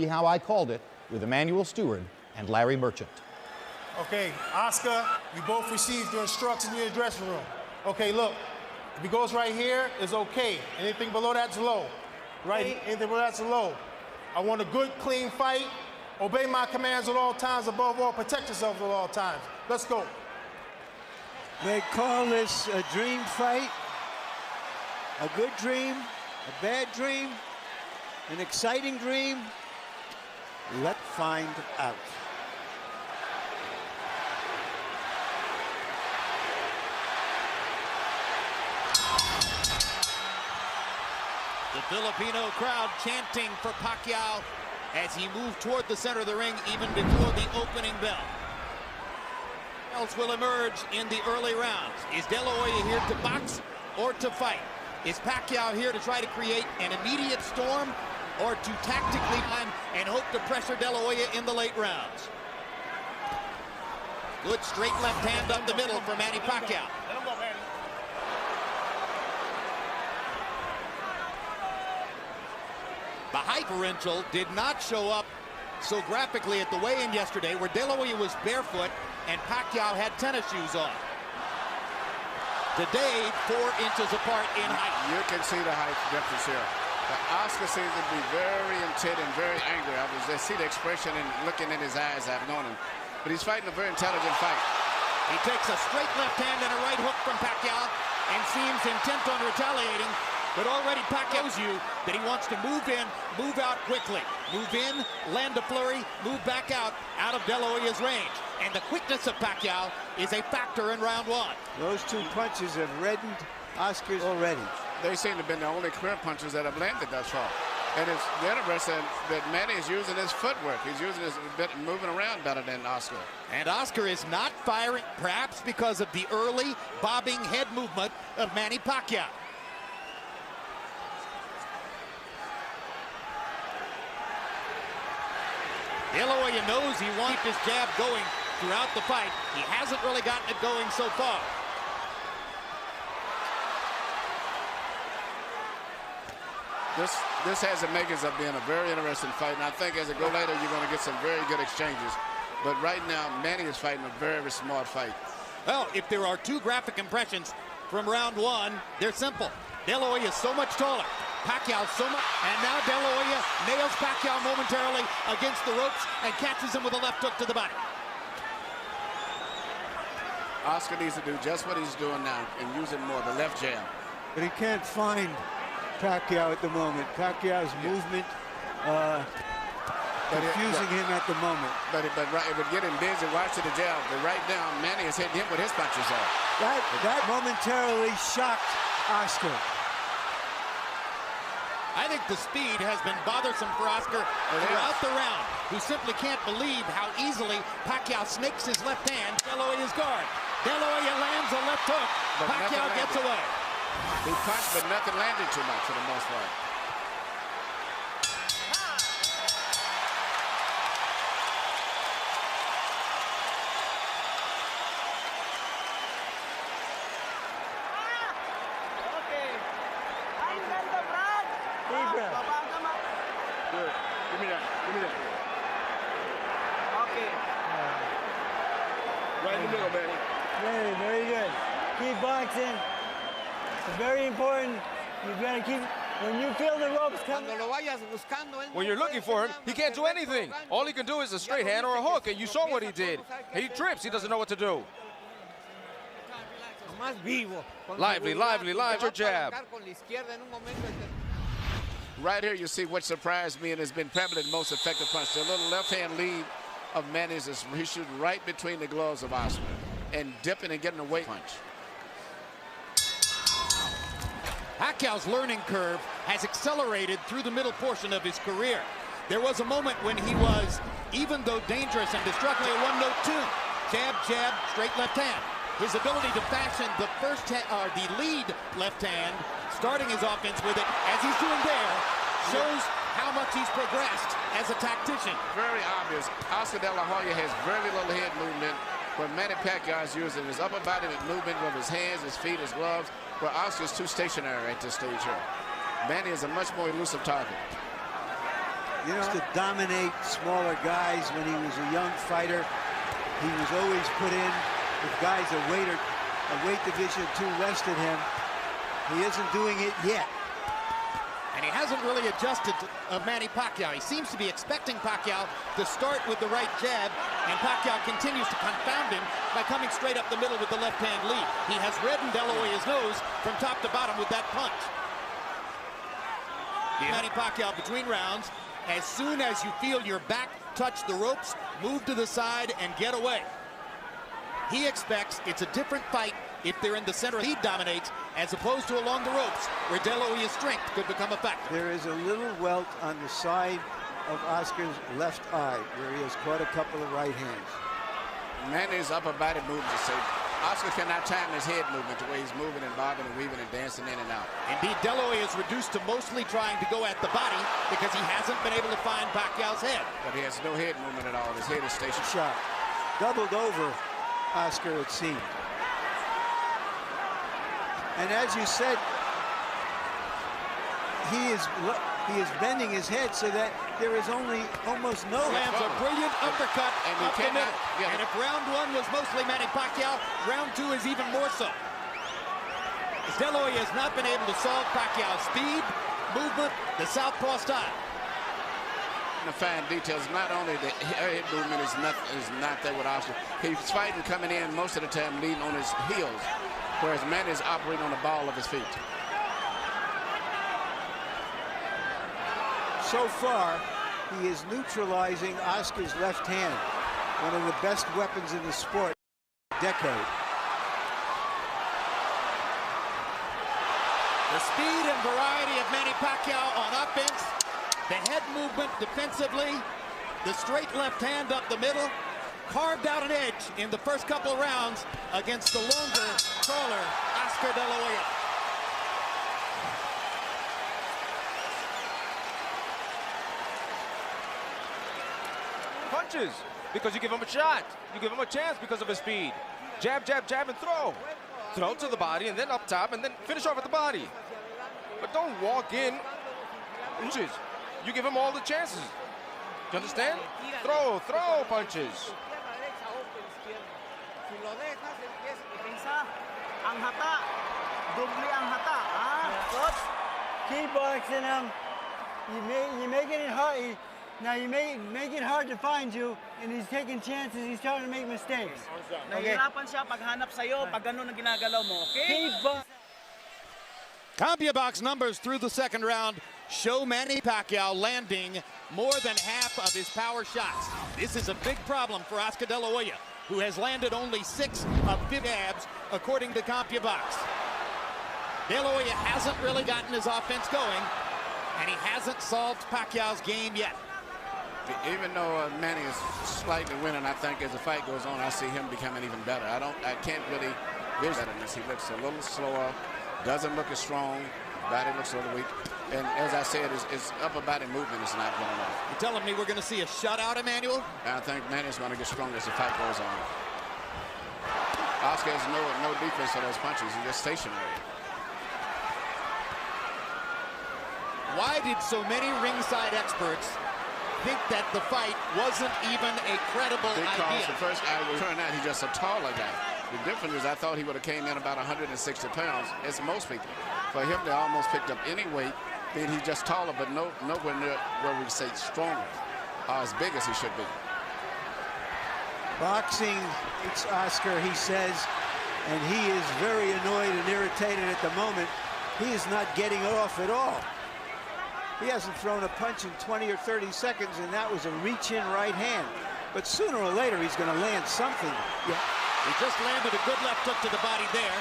See How I Called It with Emmanuel Stewart and Larry Merchant. Okay, Oscar, you both received your instructions in your dressing room. Okay, look, if it goes right here, it's okay. Anything below that's low. Right, anything below that's low. I want a good, clean fight. Obey my commands at all times. Above all, protect yourself at all times. Let's go. They call this a dream fight, a good dream, a bad dream, an exciting dream. Let's find out. The Filipino crowd chanting for Pacquiao as he moved toward the center of the ring even before the opening bell. What else will emerge in the early rounds? Is De La Hoya here to box or to fight? Is Pacquiao here to try to create an immediate storm or to tactically plan and hope to pressure De La Hoya in the late rounds? Good straight left hand up the middle for Manny Pacquiao. The height differential did not show up so graphically at the weigh-in yesterday, where De La Hoya was barefoot and Pacquiao had tennis shoes on. Today, 4 inches apart in height. You can see the height difference here. But Oscar seems to be very intent and very angry. I see the expression and looking in his eyes. I've known him. But he's fighting a very intelligent fight. He takes a straight left hand and a right hook from Pacquiao and seems intent on retaliating. But already Pacquiao shows you that he wants to move in, move out quickly. Move in, land a flurry, move back out of De La Hoya's range. And the quickness of Pacquiao is a factor in round 1. Those 2 punches have reddened Oscar's already. They seem to have been the only clear punches that have landed thus far. And it's interesting that Manny is using his footwork. He's using his moving around better than Oscar. And Oscar is not firing, perhaps because of the early bobbing head movement of Manny Pacquiao. De La Hoya knows he wants his jab going throughout the fight. He hasn't really gotten it going so far. This has the makings of being a very interesting fight, and I think as it goes later, you're going to get some very good exchanges. But right now, Manny is fighting a very, very smart fight. Well, if there are 2 graphic impressions from round 1, they're simple. De La Hoya is so much taller. Pacquiao so much, and now De La Hoya nails Pacquiao momentarily against the ropes and catches him with a left hook to the body. Oscar needs to do just what he's doing now and use it more, the left jab. But he can't find Pacquiao at the moment. Pacquiao's movement confusing him at the moment. But it would get him busy watching the jab. But right now, Manny is hitting him with his punches off. That momentarily shocked Oscar. I think the speed has been bothersome for Oscar throughout the round, who simply can't believe how easily Pacquiao snakes his left hand. De La Hoya's guard. De La Hoya lands a left hook. But Pacquiao gets away. He punched, but nothing landed too much for the most part. Good. Give me that. Give me that. Okay. Right in the middle, Manny. Very, very good. Keep boxing. It's very important. You gotta keep, when you feel the ropes coming. When you're looking for him, he can't do anything. All he can do is a straight hand or a hook, and you saw what he did. He trips, he doesn't know what to do. Lively, lively, lively, jab. Right here, you see what surprised me and has been probably the most effective punch. The little left-hand lead of Manny's is he shoots right between the gloves of Oscar and dipping and getting a weight punch. Pacquiao's learning curve has accelerated through the middle portion of his career. There was a moment when he was, even though dangerous and destructive, a one-note tune. Jab, jab, straight left hand. His ability to fashion the lead left hand, starting his offense with it, as he's doing there, shows how much he's progressed as a tactician. Very obvious. Oscar De La Hoya has very little head movement, where Manny Pacquiao is using his upper body movement with his hands, his feet, his gloves, where Oscar's too stationary at this stage here. Manny is a much more elusive target. You know, to dominate smaller guys when he was a young fighter. He was always put in with guys a weight division or 2 less than him. He isn't doing it yet. And he hasn't really adjusted to Manny Pacquiao. He seems to be expecting Pacquiao to start with the right jab, and Pacquiao continues to confound him by coming straight up the middle with the left-hand lead. He has reddened De La Hoya's nose from top to bottom with that punch. Manny Pacquiao between rounds. As soon as you feel your back touch the ropes, move to the side and get away. He expects it's a different fight if they're in the center. He dominates as opposed to along the ropes where De La Hoya's strength could become a factor. There is a little welt on the side of Oscar's left eye where he has caught a couple of right hands. Manny's upper body movement, so Oscar cannot time his head movement the way he's moving and bobbing and weaving and dancing in and out. Indeed, De La Hoya is reduced to mostly trying to go at the body because he hasn't been able to find Pacquiao's head. But he has no head movement at all. His head is stationary. Shot. Doubled over Oscar, it seemed. And as you said, he is bending his head so that there is almost no. Lands a brilliant uppercut up the middle. And if round 1 was mostly Manny Pacquiao, round 2 is even more so. De La Hoya has not been able to solve Pacquiao's speed, movement, the southpaw style. The fine details, not only the head movement is not there with Oscar. He's fighting coming in most of the time leading on his heels, whereas Manny is operating on the ball of his feet. So far, he is neutralizing Oscar's left hand, one of the best weapons in the sport. Decade. The speed and variety of Manny Pacquiao on offense, the head movement defensively, the straight left hand up the middle, carved out an edge in the first couple of rounds against the longer, taller Oscar De La Hoya. Punches, because you give him a shot. You give him a chance because of his speed. Jab, jab, jab, and throw. Throw to the body, and then up top, and then finish off at the body. But don't walk in. Punches. You give him all the chances. Do you understand? Throw punches. Keep boxing him. You're making it hard. Now you make it hard to find you, and he's taking chances. He's starting to make mistakes. Okay. CompuBox numbers through the second round show Manny Pacquiao landing more than half of his power shots. This is a big problem for Oscar De La Hoya, who has landed only 6 of 50 jabs, according to CompuBox. De La Hoya hasn't really gotten his offense going, and he hasn't solved Pacquiao's game yet. Even though Manny is slightly winning, I think as the fight goes on, I see him becoming even better. I can't really vision this. He looks a little slower, doesn't look as strong, body looks a little weak. And as I said, his upper body movement is not going on. You're telling me we're going to see a shutout, Emmanuel? I think Manny's going to get stronger as the fight goes on. Oscar has no defense for those punches. He's just stationary. Why did so many ringside experts think that the fight wasn't even a credible idea? Because the first guy was turned out, he's just a taller guy. The difference is I thought he would have came in about 160 pounds, as most people. For him to almost picked up any weight, then he's just taller, but nowhere near where we say stronger or as big as he should be. Boxing, it's Oscar, he says, and he is very annoyed and irritated at the moment. He is not getting off at all. He hasn't thrown a punch in 20 or 30 seconds, and that was a reach-in right hand. But sooner or later, he's going to land something. Yeah. He just landed a good left hook to the body there.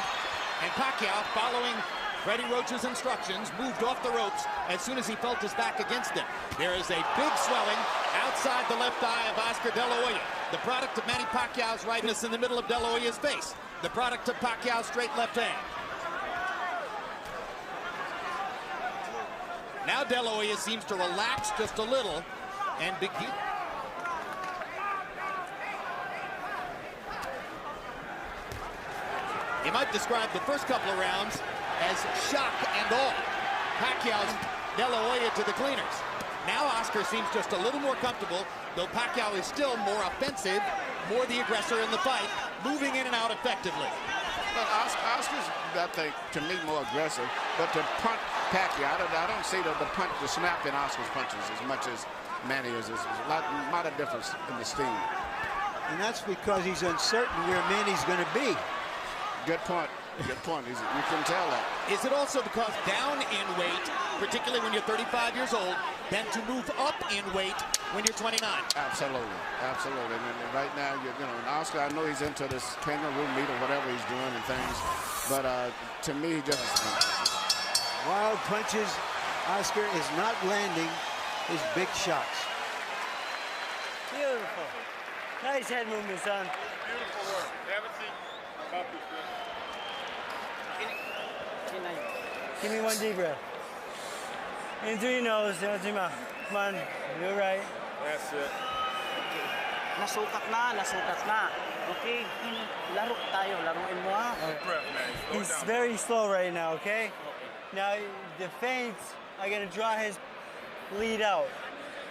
And Pacquiao, following Freddie Roach's instructions, moved off the ropes as soon as he felt his back against him. There is a big swelling outside the left eye of Oscar De La Hoya. The product of Manny Pacquiao's rightness in the middle of De La Hoya's face. The product of Pacquiao's straight left hand. Now De La Hoya seems to relax just a little and begin. You might describe the first couple of rounds as shock and awe. Pacquiao's De La Hoya to the cleaners. Now Oscar seems just a little more comfortable, though Pacquiao is still more offensive, more the aggressor in the fight, moving in and out effectively. Well, Oscar's, I think, to me, more aggressive. But to punt Pacquiao, I don't see the punch, the snap in Oscar's punches as much as Manny is. There's a lot of difference in the steam. And that's because he's uncertain where Manny's going to be. Good point. Good point. You can tell that. Is it also because down in weight, particularly when you're 35 years old, than to move up in weight when you're 29? Absolutely, absolutely. And right now, you know, Oscar, I know he's into this kangaroo meat or whatever he's doing and things, but to me, he just Wild punches. Oscar is not landing his big shots. Beautiful. Nice head movement, son. Beautiful work. Haven't seen copies, man. Give me one deep breath. In through your nose, out through your mouth. Come on, you're right. That's it. Nasukat na. Okay, laro tayo, laruin mo ha. Breath, man. Slow He's down. very slow right now, okay? Now, the feints are going to draw his lead out.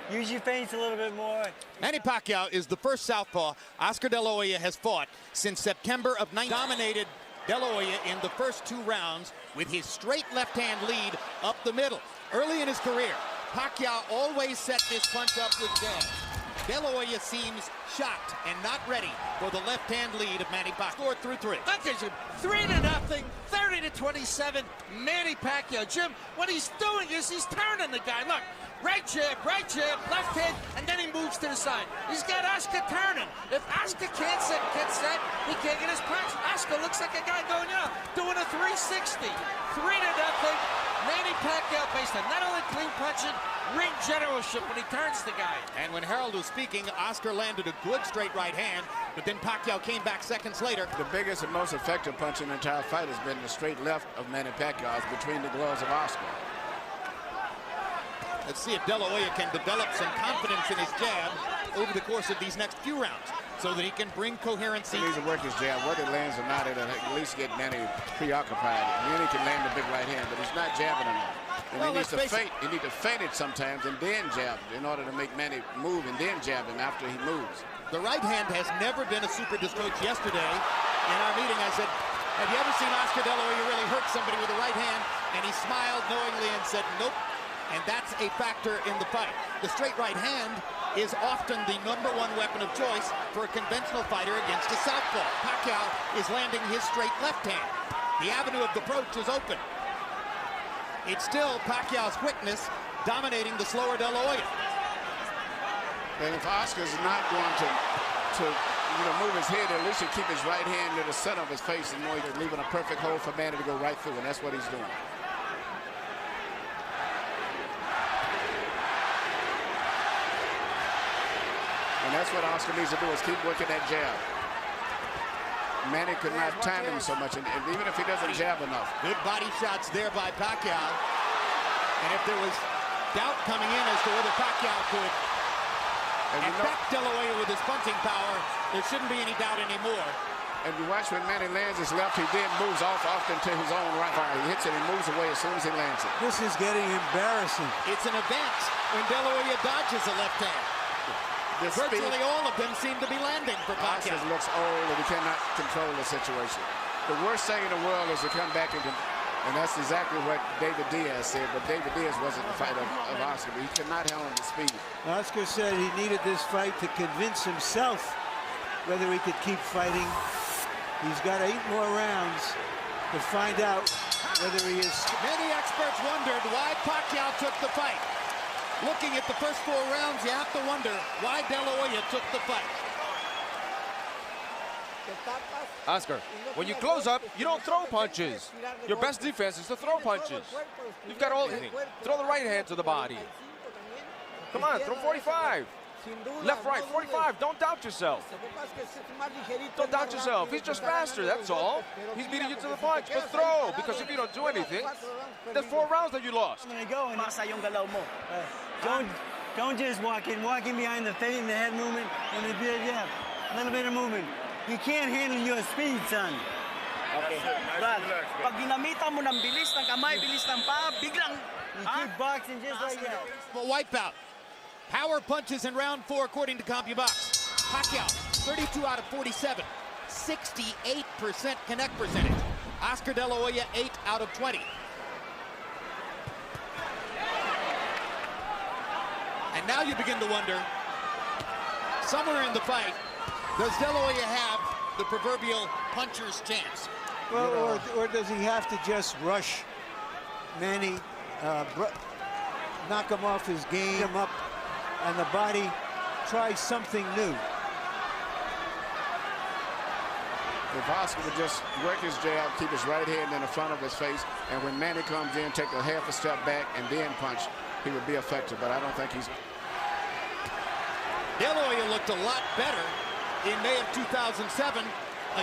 Use your feints a little bit more. Manny Pacquiao is the first southpaw Oscar De La Hoya has fought since September of 19. Dominated De La Hoya in the first 2 rounds with his straight left-hand lead up the middle. Early in his career, Pacquiao always set this punch up with jab. De La Hoya seems shocked and not ready for the left-hand lead of Manny Pacquiao. Scored through 3. Look at you, 3-0, 30-27, Manny Pacquiao. Jim, what he's doing is he's turning the guy. Look, right jab, left hand, and then he moves to the side. He's got Oscar turning. If Oscar can't get set, he can't get his punch. Oscar looks like a guy going out, doing a 360. 3-0, Manny Pacquiao based on not only clean punching, ring generalship when he turns the guy. And when Harold was speaking, Oscar landed a good straight right hand, but then Pacquiao came back seconds later. the biggest and most effective punch in the entire fight has been the straight left of Manny Pacquiao. It's between the gloves of Oscar. Let's see if De La Hoya can develop some confidence in his jab over the course of these next few rounds so that he can bring coherency. He needs to work his jab. Whether it lands or not, it'll at least get Manny preoccupied. Manny can land the big right hand, but he's not jabbing enough. And Well, he needs to let's face feint. He needs to feint it sometimes and then jab in order to make Manny move and then jab him after he moves. The right hand has never been a super disc coach. Yesterday in our meeting, I said, have you ever seen Oscar De La Hoya really hurt somebody with the right hand? And he smiled knowingly and said, nope. And that's a factor in the fight. The straight right hand is often the #1 weapon of choice for a conventional fighter against a southpaw. Pacquiao is landing his straight left hand. The avenue of approach is open. It's still Pacquiao's quickness dominating the slower De La Hoya. And if Oscar's not going to move his head, at least he keep his right hand to the center of his face and know he's leaving a perfect hole for Manny to go right through, and that's what he's doing. And that's what Oscar needs to do, is keep working that jab. Manny could not time him so much, and even if he doesn't jab enough. Good body shots there by Pacquiao. And if there was doubt coming in as to whether Pacquiao could affect De La Hoya with his punching power, there shouldn't be any doubt anymore. And you watch when Manny lands his left, he then moves off often to his own right. He hits it and moves away as soon as he lands it. This is getting embarrassing. It's an event when De La Hoya dodges a left hand. Virtually all of them seem to be landing for Pacquiao. Oscar looks old and he cannot control the situation. The worst thing in the world is to come back and that's exactly what David Diaz said, but David Diaz wasn't the fighter of Oscar, but he could not handle the speed. Oscar said he needed this fight to convince himself whether he could keep fighting. He's got 8 more rounds to find out whether he is. Many experts wondered why Pacquiao took the fight. Looking at the first 4 rounds, you have to wonder why De La Hoya took the fight. Oscar, when you close up, you don't throw punches. Your best defense is to throw punches. You've got all. Throw the right hand to the body. Come on, throw 45. Left, right, 45. Don't doubt yourself. Don't doubt yourself. He's just faster, that's all. He's beating you to the punch. But throw, because if you don't do anything, there's 4 rounds that you lost. I'm gonna go and don't just walk in behind the feint and the head movement and a little bit of movement. You can't handle your speed, son. Okay. Brad, pag ginamitan mo ng bilis ng kamay, bilis ng paa, biglang... You keep boxing just like that. A wipeout. Power punches in round 4, according to CompuBox. Pacquiao, 32 out of 47. 68% connect percentage. Oscar De La Hoya, 8 out of 20. And now you begin to wonder, somewhere in the fight, does De La Hoya have the proverbial puncher's chance? Well, or does he have to just rush Manny, knock him off his game, him up, and the body try something new? If Oscar would just work his jab, keep his right hand in the front of his face, and when Manny comes in, take a half a step back and then punch, he would be effective, but I don't think he's... De La Hoya looked a lot better in May of 2007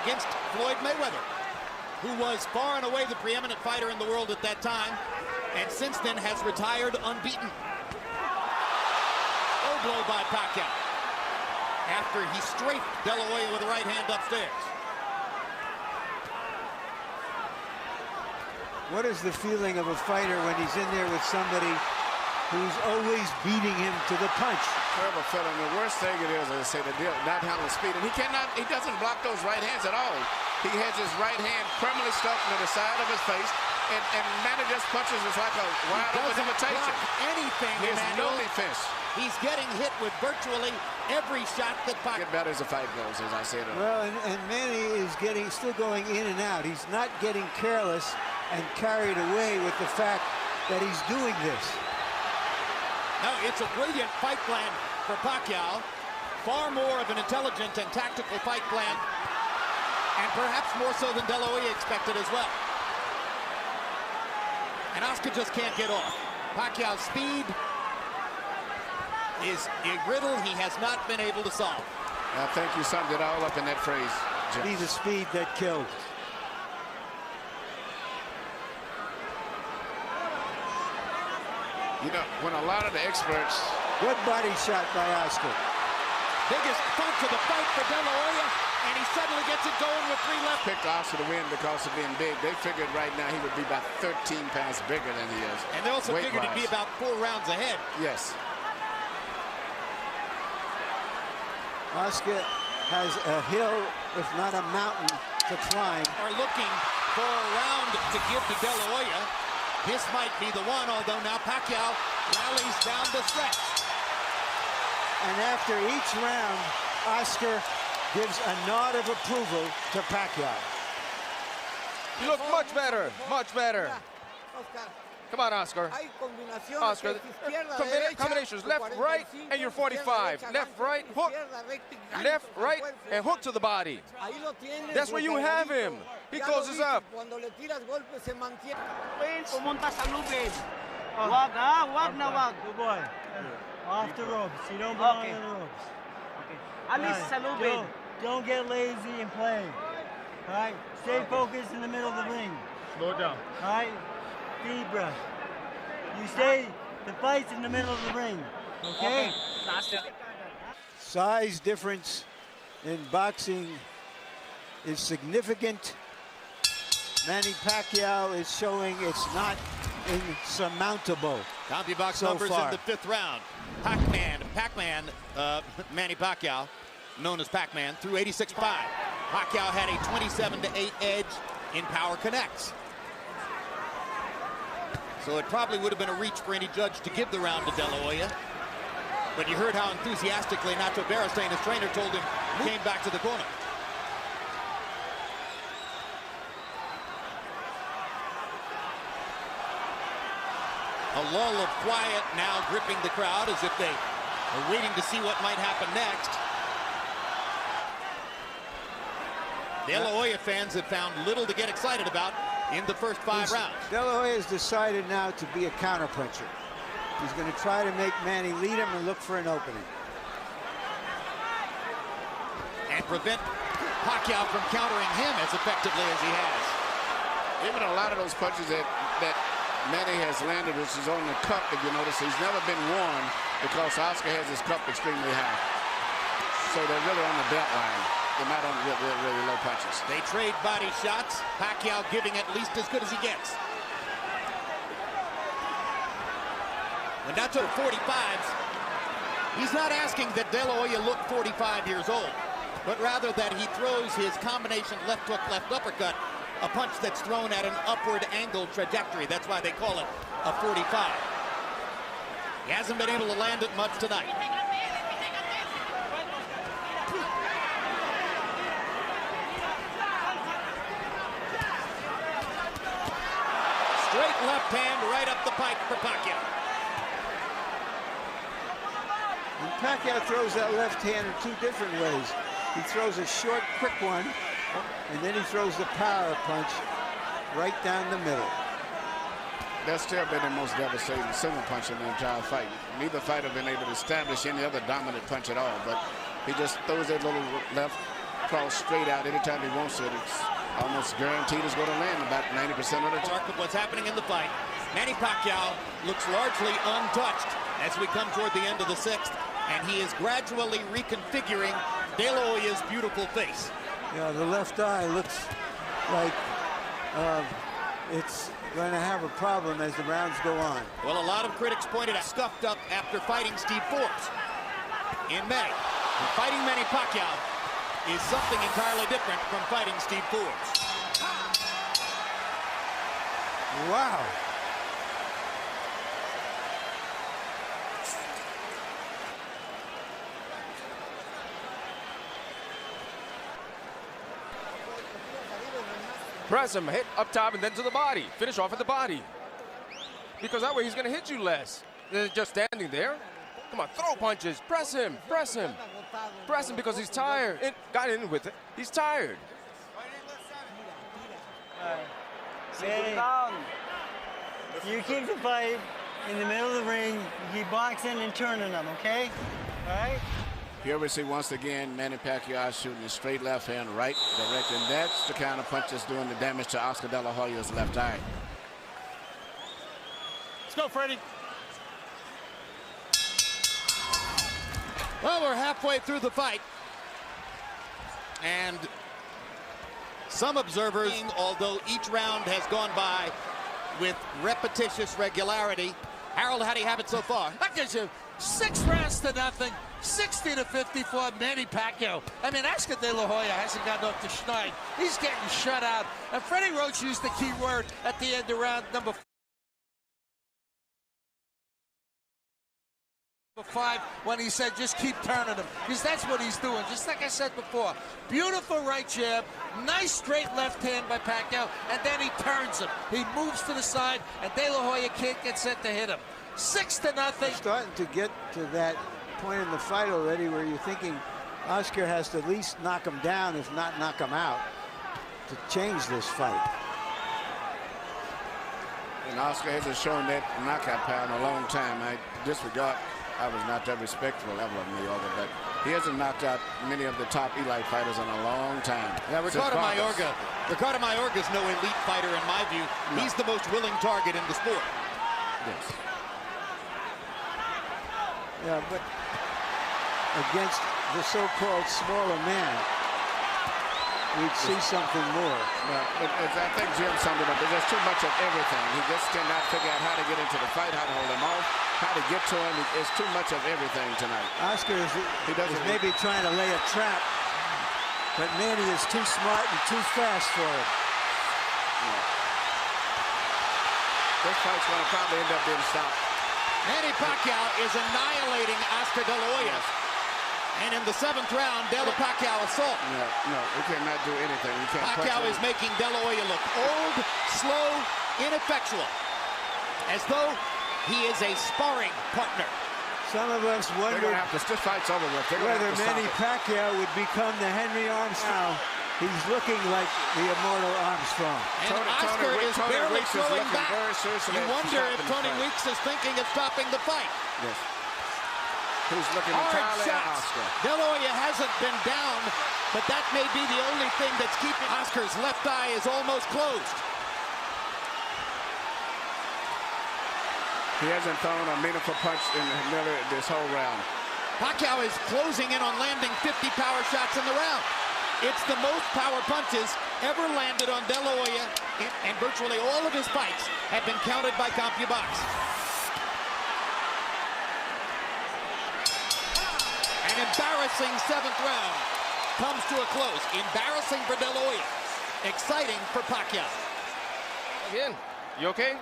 against Floyd Mayweather, who was far and away the preeminent fighter in the world at that time, and since then has retired unbeaten. Low blow by Pacquiao after he strafed De La Hoya with the right hand upstairs. What is the feeling of a fighter when he's in there with somebody who's always beating him to the punch? Terrible feeling. The worst thing it is, as I say, the deal, not handling speed. And he doesn't block those right hands at all. He has his right hand permanently stuck to the side of his face, and Manny just punches us like a wide open invitation. Anything, There's no defense. He's getting hit with virtually every shot that Pacquiao. Get better as the fight goes, as I said. Well, and Manny is still going in and out. He's not getting careless and carried away with the fact that he's doing this. No, it's a brilliant fight plan for Pacquiao. Far more of an intelligent and tactical fight plan, and perhaps more so than De La Hoya expected as well. And Oscar just can't get off. Pacquiao's speed is a riddle he has not been able to solve. I think you summed it all up in that phrase, Jim. Be the speed that killed. You know, when a lot of the experts... Good body shot by Oscar. Biggest punch of the fight for De La Hoya, and he suddenly gets it going with 3 left. Picked Oscar to win because of being big. They figured right now he would be about 13 pounds bigger than he is. And they also figured he'd be about 4 rounds ahead. Yes. Oscar has a hill, if not a mountain, to climb. Are looking for a round to give to De La Hoya. This might be the one, although now Pacquiao rallies down the stretch. And after each round, Oscar gives a nod of approval to Pacquiao. You look much better, much better. Come on, Oscar. Oscar, combinations, left, right, and you're 45. Left, right, hook. Left, right, and hook to the body. That's where you have him. He closes up. Pumunta sa lubid. Wag ha, wag na wag. Good boy. Off the ropes. You don't belong on the ropes. Alis sa lubid. Don't get lazy and play. All right? Stay focused in the middle of the ring. Slow down. All right? Deep breath. You stay, the fight's in the middle of the ring. Okay? Size difference in boxing is significant. Manny Pacquiao is showing it's not insurmountable. CompuBox so numbers far. in the 5th round. Pac-Man, Manny Pacquiao, known as Pac-Man, threw 86.5. Pacquiao had a 27-8 edge in power connects. So it probably would have been a reach for any judge to give the round to De La Hoya. But you heard how enthusiastically Nacho Beristain, his trainer, told him, came back to the corner. A lull of quiet now gripping the crowd as if they are waiting to see what might happen next. De La Hoya fans have found little to get excited about in the first 5 rounds. De La Hoya has decided now to be a counterpuncher. He's going to try to make Manny lead him and look for an opening. And prevent Pacquiao from countering him as effectively as he has. Even a lot of those punches that Manny has landed, which is on the cup, if you notice, he's never been worn because Oscar has his cup extremely high. So they're really on the belt line. They're not on really low punches. They trade body shots. Pacquiao giving at least as good as he gets. When Nacho 45s, He's not asking that De La Hoya look 45 years old, but rather that he throws his combination left hook, left uppercut, a punch that's thrown at an upward angle trajectory. That's why they call it a 45. He hasn't been able to land it much tonight. Straight left hand right up the pike for Pacquiao. And Pacquiao throws that left hand in two different ways. He throws a short, quick one, and then he throws the power punch right down the middle. That's still been the most devastating single punch in the entire fight. Neither fighter been able to establish any other dominant punch at all, but he just throws that little left cross straight out anytime he wants it. It's almost guaranteed it's going to land about 90% of the time. With what's happening in the fight, Manny Pacquiao looks largely untouched as we come toward the end of the sixth, and he is gradually reconfiguring De La Hoya's beautiful face. Yeah, the left eye looks like it's going to have a problem as the rounds go on. Well, a lot of critics pointed out scuffed up after fighting Steve Forbes in May. And fighting Manny Pacquiao is something entirely different from fighting Steve Forbes. Wow. Press him, hit up top and then to the body. Finish off at the body. Because that way he's going to hit you less than just standing there. Come on, throw punches. Press him, press him. Press him because he's tired. Got in with it. He's tired. Manny, you keep the fight in the middle of the ring. You keep boxing and turning them, okay? All right? Here we see once again Manny Pacquiao shooting a straight left hand right direct, and that's the kind of punch that's doing the damage to Oscar De La Hoya's left eye. Let's go, Freddie. Well, we're halfway through the fight, and some observers, although each round has gone by with repetitious regularity. Harold, how do you have it so far? That gives you 6 rounds to nothing, 60-54, Manny Pacquiao. I mean, Oscar De La Hoya hasn't gotten off the schneid. He's getting shut out. And Freddie Roach used the key word at the end of round number 5 when he said just keep turning him, because that's what he's doing. Just like I said before, beautiful right jab, nice straight left hand by Pacquiao, and then he turns him. He moves to the side, and De La Hoya can't get set to hit him. 6-0. Starting to get to that point in the fight already where you're thinking Oscar has to at least knock him down, if not knock him out, to change this fight. And Oscar hasn't shown that knockout power in a long time. I was not that respectful ever of Mayorga, but he hasn't knocked out many of the top elite fighters in a long time. Yeah, Ricardo Mayorga is no elite fighter in my view. No. He's the most willing target in the sport. Yes. Yeah, but against the so-called smaller man, we'd see something more. But I think Jim summed it up. There's too much of everything. He just cannot figure out how to get into the fight, how to hold him off, how to get to him. It's too much of everything tonight. Oscar is maybe trying to lay a trap, but Manny is too smart and too fast for it. Yeah. This fight's going to probably end up being stopped. Manny Pacquiao is annihilating Oscar De La Hoya. And in the 7th round, De La Pacquiao assault. No, he cannot do anything. He can't. Pacquiao is making De La Hoya look old, slow, ineffectual, as though he is a sparring partner. Some of us wonder this fight's over with. Whether Manny Pacquiao would become the Henry Armstrong. He's looking like the immortal Armstrong. And Oscar is barely throwing back. You wonder if Tony Weeks is thinking of stopping the fight. Yes. Who's looking hard entirely at shots. Oscar. De La Hoya hasn't been down, but that may be the only thing that's keeping Oscar's left eye is almost closed. He hasn't thrown a meaningful punch in Miller this whole round. Pacquiao is closing in on landing 50 power shots in the round. It's the most power punches ever landed on De La Hoya, and virtually all of his fights have been counted by CompuBox. An embarrassing 7th round comes to a close. Embarrassing for De La Hoya. Exciting for Pacquiao. Again, you okay?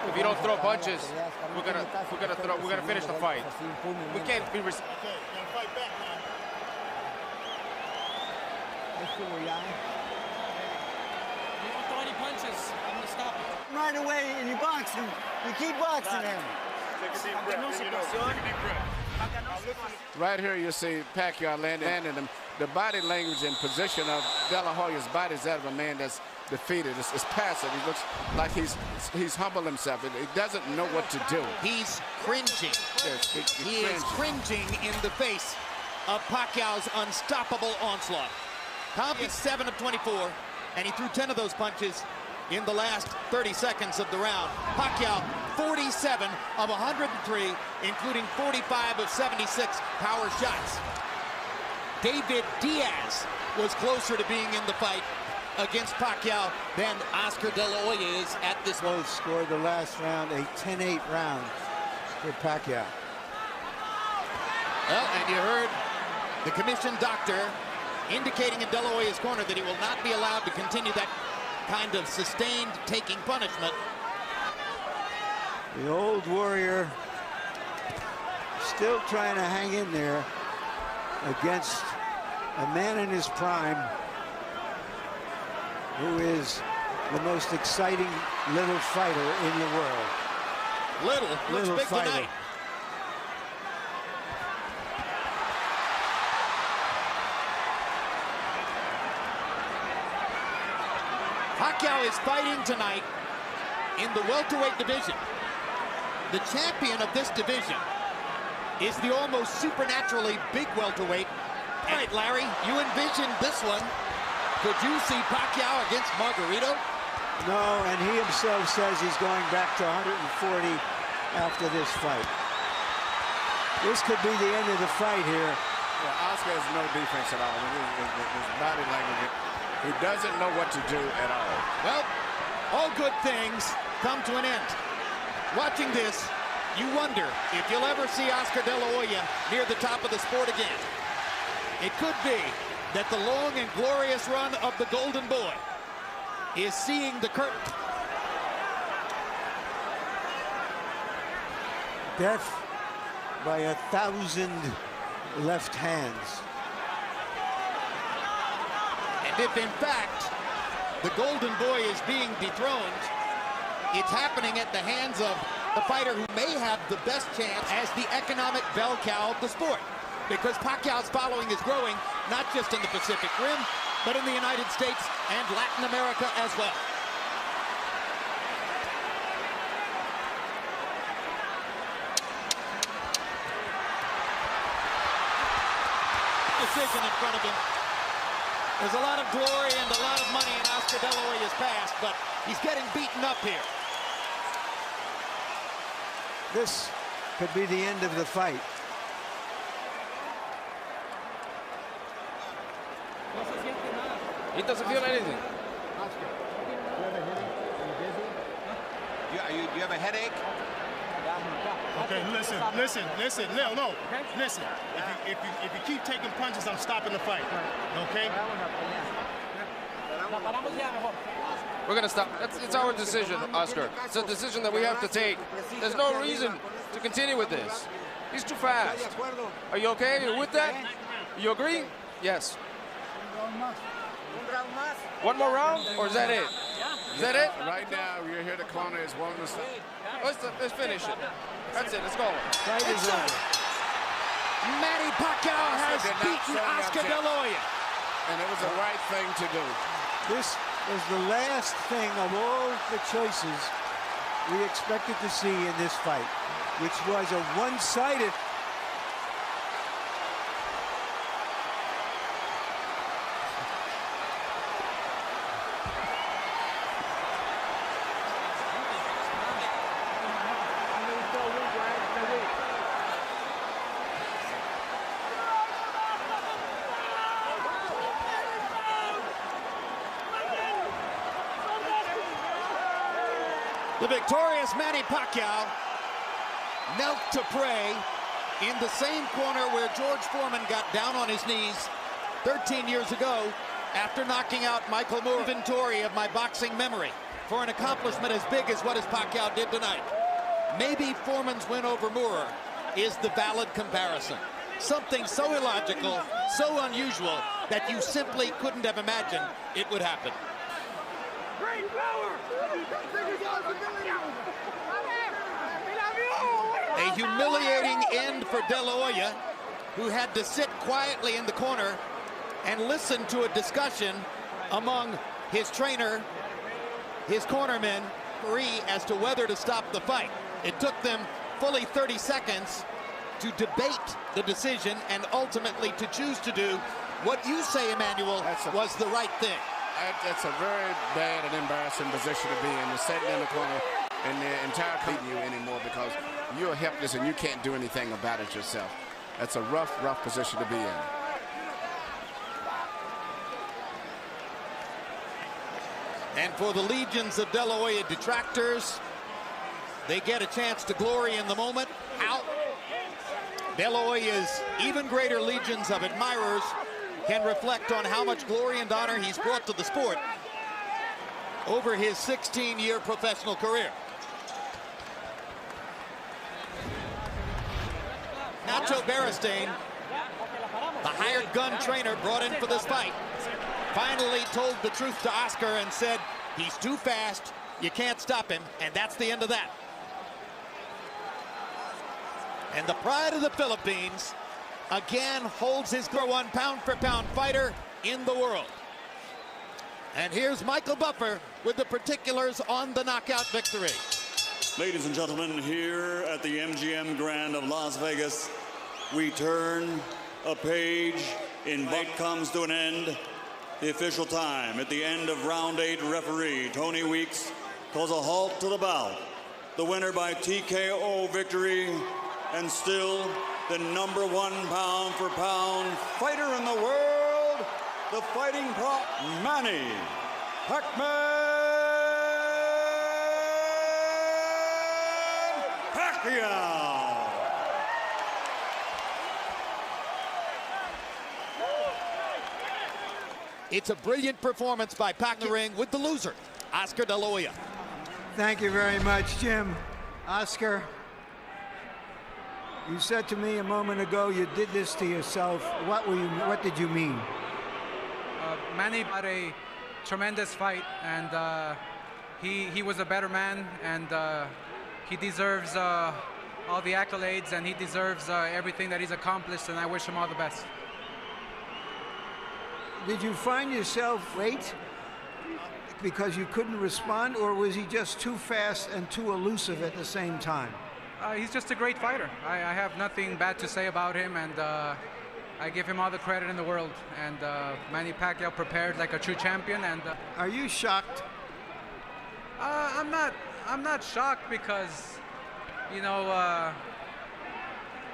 If you don't throw punches, we're gonna finish the fight. We can't be. Okay, gonna fight back now. You don't throw any punches, I'm gonna stop it. Right away, and you box him. You keep boxing him. Take a deep breath. Then you know. Take a deep breath. Right here, you see Pacquiao landing him. The body language and position of De La Hoya's body is that of a man that's defeated. It's passive. He looks like he's humbled himself. He doesn't know what to do. He's cringing. Yes, He is cringing in the face of Pacquiao's unstoppable onslaught. Tom is 7 of 24, and he threw 10 of those punches in the last 30 seconds of the round. Pacquiao, 47 of 103, including 45 of 76 power shots. David Diaz was closer to being in the fight against Pacquiao than Oscar De La Hoya is at this moment. Both scored the last round, a 10-8 round for Pacquiao. Well, and you heard the commission doctor indicating in De La Hoya's corner that he will not be allowed to continue that kind of sustained taking punishment. The old warrior still trying to hang in there against a man in his prime who is the most exciting little fighter in the world. Looks big fighter. tonight. Pacquiao is fighting tonight in the welterweight division. The champion of this division is the almost supernaturally big welterweight. All right, Larry, you envisioned this one. Could you see Pacquiao against Margarito? No, and he himself says he's going back to 140 after this fight. This could be the end of the fight here. Well, Oscar has no defense at all. His body language, he doesn't know what to do at all. Well, all good things come to an end. Watching this, you wonder if you'll ever see Oscar De La Hoya near the top of the sport again. It could be that the long and glorious run of the Golden Boy is seeing the curtain. Death by 1,000 left hands. And if in fact the Golden Boy is being dethroned, it's happening at the hands of the fighter who may have the best chance as the economic bell cow of the sport. Because Pacquiao's following is growing, not just in the Pacific Rim, but in the United States and Latin America as well. Decision in front of him. There's a lot of glory and a lot of money in Oscar De La Hoya's past, but he's getting beaten up here. This could be the end of the fight. He doesn't feel anything. Oscar, do you have a headache? Are you dizzy? You have a headache? Okay, listen. No. Listen. If you keep taking punches, I'm stopping the fight. Okay? We're gonna stop. It's our decision, Oscar. It's a decision that we have to take. There's no reason to continue with this. He's too fast. Are you okay? Are you with that? You agree? Yes. One more round, or is that it? Is that it? Right now, you're here. The corner is one to stop. Let's finish it. That's it. Let's go. Fight is over. Manny Pacquiao has beaten Oscar De La Hoya. And it was the right thing to do. This was the last thing of all the choices we expected to see in this fight, which was a one-sided. The victorious Manny Pacquiao knelt to pray in the same corner where George Foreman got down on his knees 13 years ago after knocking out Michael Moore. Inventory of my boxing memory for an accomplishment as big as what Pacquiao did tonight. Maybe Foreman's win over Moore is the valid comparison. Something so illogical, so unusual, that you simply couldn't have imagined it would happen. A humiliating end for De La Hoya, who had to sit quietly in the corner and listen to a discussion among his trainer, his cornermen, as to whether to stop the fight. It took them fully 30 seconds to debate the decision and ultimately to choose to do what you say, Emmanuel, was the right thing. That's a very bad and embarrassing position to be in. You're sitting in the corner and the entire beating you anymore because you're helpless and you can't do anything about it yourself. That's a rough position to be in. And for the legions of De La Hoya detractors, they get a chance to glory in the moment. How? De La Hoya's even greater legions of admirers can reflect on how much glory and honor he's brought to the sport over his 16-year professional career. Nacho Beristain, the hired gun trainer brought in for this fight, finally told the truth to Oscar and said, he's too fast, you can't stop him, and that's the end of that. And the pride of the Philippines again holds his #1 pound-for-pound fighter in the world. And here's Michael Buffer with the particulars on the knockout victory. Ladies and gentlemen, here at the MGM Grand of Las Vegas, we turn a page in fight comes to an end. The official time at the end of round 8, referee Tony Weeks calls a halt to the bout. The winner by TKO victory and still the #1 pound-for-pound fighter in the world, the fighting prop Manny Pacquiao. It's a brilliant performance by Pacquiao ring with the loser, Oscar De La Hoya. Thank you very much, Jim. Oscar, you said to me a moment ago you did this to yourself. What did you mean? Manny had a tremendous fight, and he was a better man, and he deserves all the accolades, and he deserves everything that he's accomplished, and I wish him all the best. Did you find yourself late because you couldn't respond, or was he just too fast and too elusive at the same time? He's just a great fighter. I have nothing bad to say about him, and I give him all the credit in the world. And Manny Pacquiao prepared like a true champion. And are you shocked? I'm not shocked because, you know,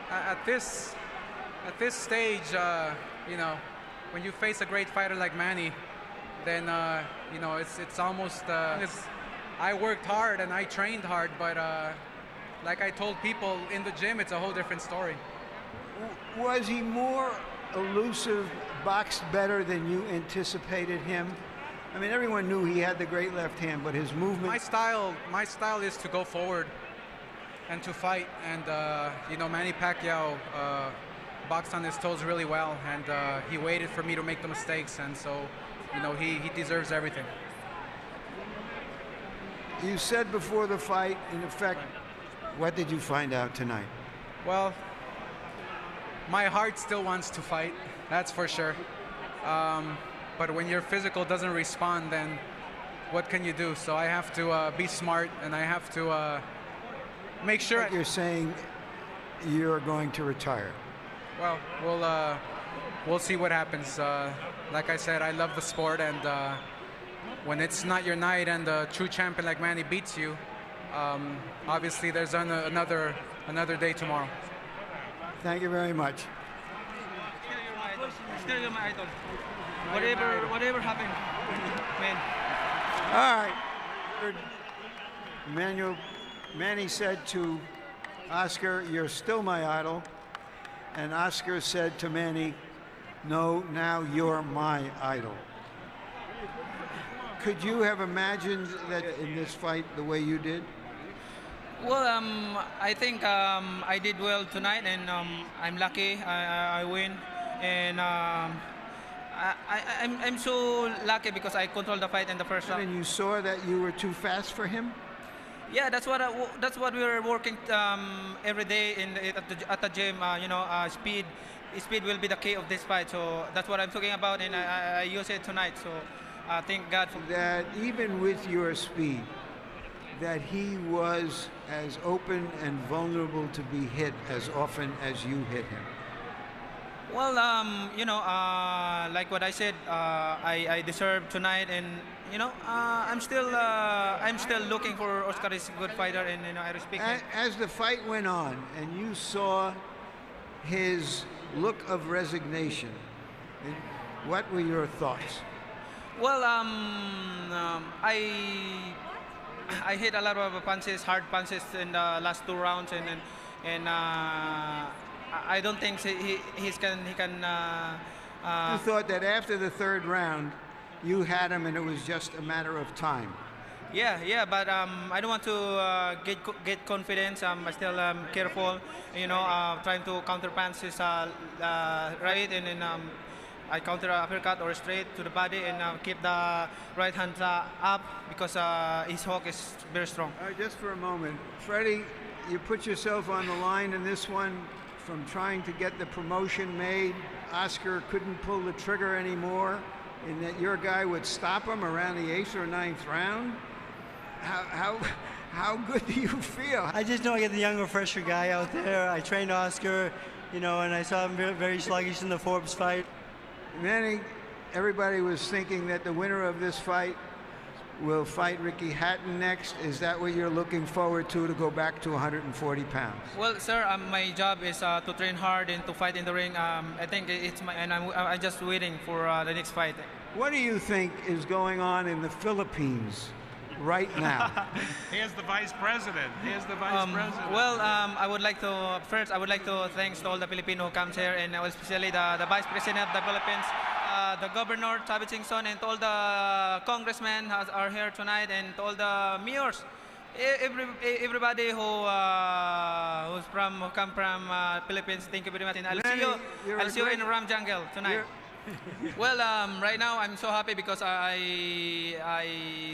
at this stage, you know, when you face a great fighter like Manny, then you know, it's almost. I worked hard and I trained hard, but like I told people in the gym, it's a whole different story. Was he more elusive, boxed better than you anticipated him? I mean, everyone knew he had the great left hand, but his movement. My style is to go forward and to fight, and you know, Manny Pacquiao boxed on his toes really well, and he waited for me to make the mistakes, and so, you know, he deserves everything. You said before the fight, in effect, what did you find out tonight? Well, my heart still wants to fight, that's for sure. But when your physical doesn't respond, then what can you do? So I have to be smart, and I have to make sure. Like you're saying you're going to retire. Well, we'll see what happens. Like I said, I love the sport, and when it's not your night and a true champion like Manny beats you, obviously there's another day tomorrow. Thank you very much. Still you're my idol. Whatever happened, man. All right. Manny said to Oscar, "You're still my idol." And Oscar said to Manny, "No, now you're my idol." Could you have imagined that in this fight the way you did? Well, I think I did well tonight, and I'm lucky I win. And I'm so lucky because I controlled the fight in the first round. And you saw that you were too fast for him? Yeah, that's what we were working every day at the gym. Speed will be the key of this fight. So that's what I'm talking about, and I use it tonight. So thank God for that. Even with your speed, that he was as open and vulnerable to be hit as often as you hit him. Well, like what I said, I deserve tonight, and I'm still looking for Oscar is a good fighter, and I respect him. As the fight went on, and you saw his look of resignation, what were your thoughts? Well, I hit a lot of punches, hard punches in the last 2 rounds, and I don't think he can. You thought that after the 3rd round, you had him, and it was just a matter of time. Yeah, but I don't want to get confidence. I'm still careful, trying to counter punches right, and then I counter uppercut or straight to the body, and keep the right hand up because his hook is very strong. All right, just for a moment, Freddie, you put yourself on the line in this one from trying to get the promotion made. Oscar couldn't pull the trigger anymore, and that your guy would stop him around the 8th or 9th round. How good do you feel? I just know I get the younger, fresher guy out there. I trained Oscar, and I saw him very sluggish in the Forbes fight. Manny, everybody was thinking that the winner of this fight will fight Ricky Hatton next. Is that what you're looking forward to go back to 140 pounds? Well, sir, my job is to train hard and to fight in the ring. I think I'm just waiting for the next fight. What do you think is going on in the Philippines right now? Here's the vice president. Well, I would like to thanks to all the Filipino who comes here, and especially the vice president of the Philippines, the governor Tabi Chingson, and to all the congressmen are here tonight, and to all the mayors, everybody who come from Philippines. Thank you very much, and I'll see you in Ram Jungle tonight. Well, right now I'm so happy because I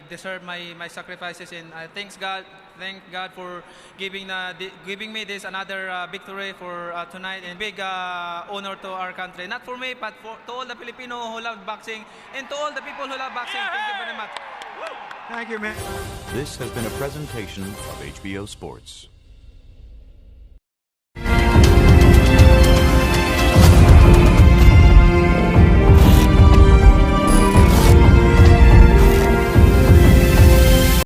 deserve my sacrifices, and I thank God for giving me this another victory for tonight, and big honor to our country. Not for me, but to all the Filipino who love boxing, and to all the people who love boxing. Thank you very much. Thank you, man. This has been a presentation of HBO Sports.